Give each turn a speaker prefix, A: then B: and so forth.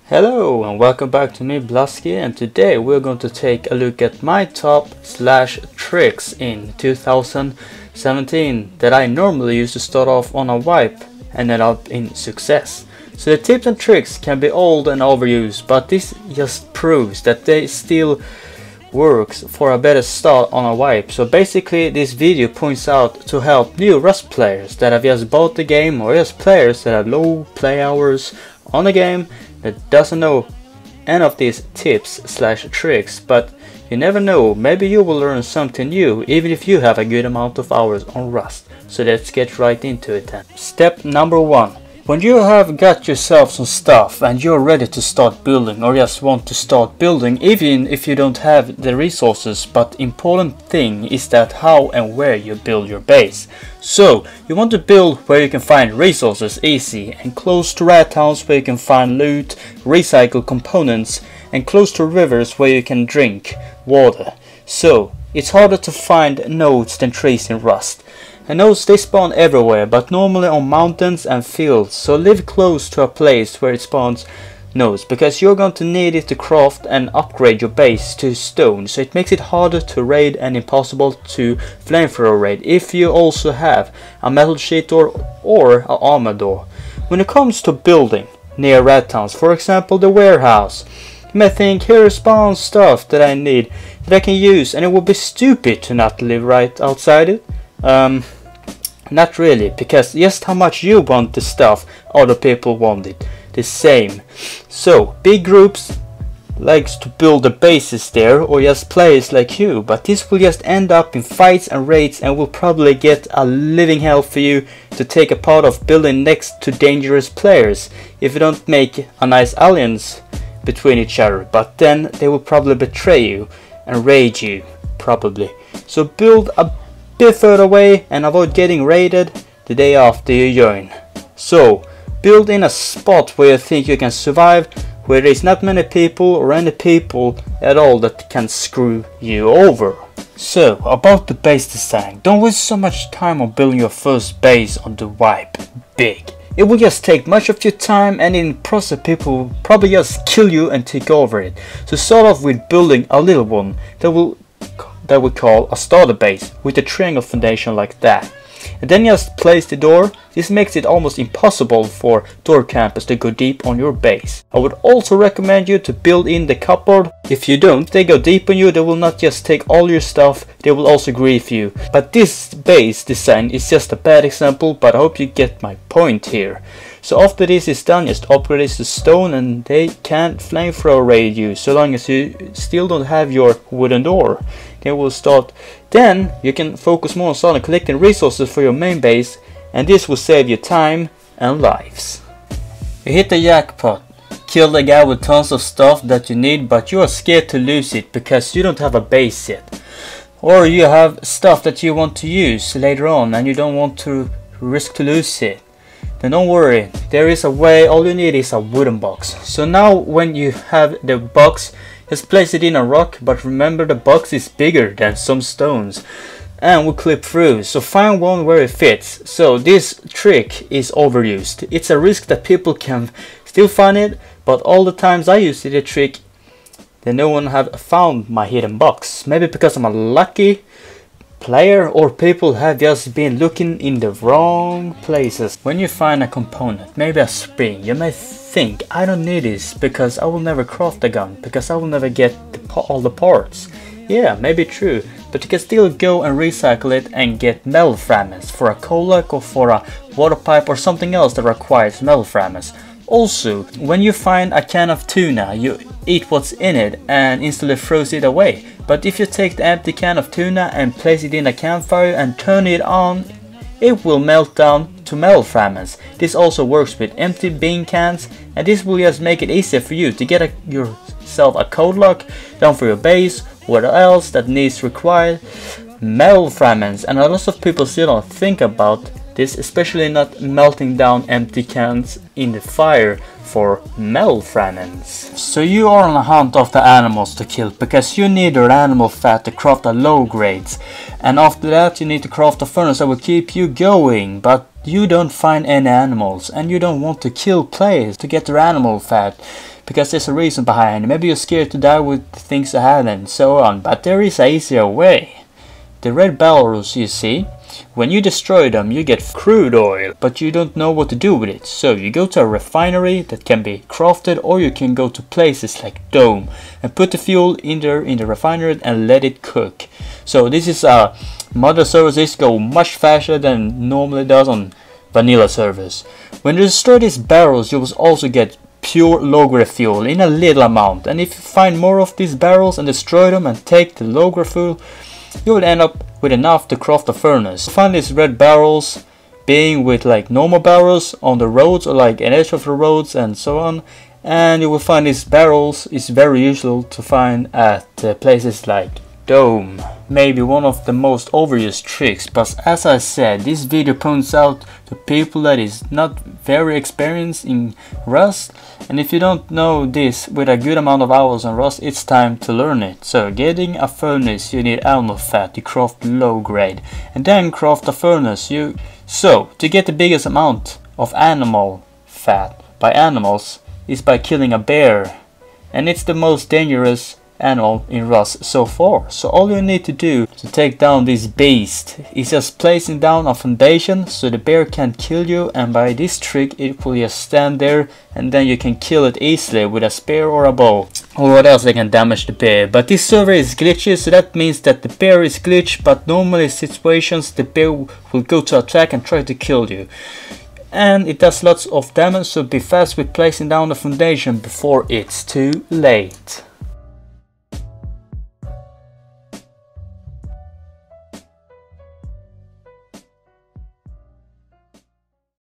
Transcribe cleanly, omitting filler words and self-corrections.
A: Hello and welcome back to me, Blasky, and today we're going to take a look at my top / tricks in 2017 that I normally use to start off on a wipe and end up in success. So the tips and tricks can be old and overused, but this just proves that they still works for a better start on a wipe. So basically this video points out to help new Rust players that have just bought the game, or just players that have low play hours on the game that doesn't know any of these tips / tricks, but you never know, maybe you will learn something new even if you have a good amount of hours on Rust. So let's get right into it then. Step number 1. When you have got yourself some stuff and you're ready to start building, or just want to start building even if you don't have the resources, but important thing is that how and where you build your base. So you want to build where you can find resources easy, and close to rat towns where you can find loot, recycle components, and close to rivers where you can drink water. So it's harder to find nodes than trees in Rust. And nodes, they spawn everywhere, but normally on mountains and fields, so live close to a place where it spawns nodes, because you're going to need it to craft and upgrade your base to stone, so it makes it harder to raid and impossible to flamethrower raid if you also have a metal sheet or an armor door. When it comes to building near rat towns, for example the warehouse, you may think, here spawns stuff that I need, that I can use, and it would be stupid to not live right outside it. Not really, because just how much you want the stuff, other people want it the same. So big groups likes to build the bases there, or just players like you, but this will just end up in fights and raids and will probably get a living hell for you to take a part of building next to dangerous players if you don't make a nice alliance between each other, but then they will probably betray you and raid you probably. So build a bit further away and avoid getting raided the day after you join. So build in a spot where you think you can survive, where there is not many people or any people at all that can screw you over. So about the base design, don't waste so much time on building your first base on the wipe big. It will just take much of your time, and in the process people will probably just kill you and take over it. So start off with building a little one that we call a starter base with a triangle foundation like that, and then just place the door. This makes it almost impossible for door campers to go deep on your base. I would also recommend you to build in the cupboard. If you don't, they go deep on you. They will not just take all your stuff, they will also grief you. But this base design is just a bad example, but I hope you get my point here. So after this is done, just upgrade this to stone and they can't flamethrower raid you, so long as you still don't have your wooden door. They will start. Then you can focus more on starting collecting resources for your main base, and this will save you time and lives. You hit the jackpot, kill the guy with tons of stuff that you need, but you are scared to lose it because you don't have a base yet, or you have stuff that you want to use later on and you don't want to risk to lose it. Then don't worry, there is a way. All you need is a wooden box. So now when you have the box, just place it in a rock, but remember the box is bigger than some stones and will clip through, so find one where it fits. So this trick is overused. It's a risk that people can still find it, but all the times I use the trick, then no one have found my hidden box. Maybe because I'm a lucky player, or people have just been looking in the wrong places. When you find a component, maybe a spring, you may think, I don't need this because I will never craft a gun, because I will never get all the parts. Yeah, maybe true, but you can still go and recycle it and get metal fragments for a Kolak or for a water pipe or something else that requires metal fragments. Also, when you find a can of tuna, you eat what's in it and instantly throws it away. But if you take the empty can of tuna and place it in a campfire and turn it on, it will melt down to metal fragments. This also works with empty bean cans, and this will just make it easier for you to get yourself a code lock down for your base, what else that needs required metal fragments. And a lot of people still don't think about this, especially not melting down empty cans in the fire for metal fragments. So you are on a hunt of the animals to kill, because you need your animal fat to craft the low grades, and after that you need to craft a furnace that will keep you going, but you don't find any animals and you don't want to kill players to get their animal fat, because there's a reason behind it. Maybe you're scared to die with things ahead and so on, but there is an easier way. The red barrels you see, when you destroy them you get crude oil, but you don't know what to do with it. So you go to a refinery that can be crafted, or you can go to places like Dome and put the fuel in there in the refinery and let it cook. So this is a modern services go much faster than normally does on vanilla servers. When you destroy these barrels you will also get pure low-grade fuel in a little amount, and if you find more of these barrels and destroy them and take the low-grade fuel, you will end up with enough to craft a furnace. You find these red barrels being with like normal barrels on the roads or like an edge of the roads and so on, and you will find these barrels is very usual to find at places like Dome. Maybe one of the most overused tricks, but as I said, this video points out to people that is not very experienced in Rust, and if you don't know this with a good amount of hours on Rust, it's time to learn it. So getting a furnace you need animal fat to craft low grade, and then craft a furnace. So to get the biggest amount of animal fat by animals is by killing a bear, and it's the most dangerous animal in Rust so far. So all you need to do to take down this beast is just placing down a foundation so the bear can't kill you, and by this trick it will just stand there and then you can kill it easily with a spear or a bow. Or what else they can damage the bear. But this server is glitchy, so that means that the bear is glitched, but normally situations the bear will go to attack and try to kill you. And it does lots of damage, so be fast with placing down the foundation before it's too late.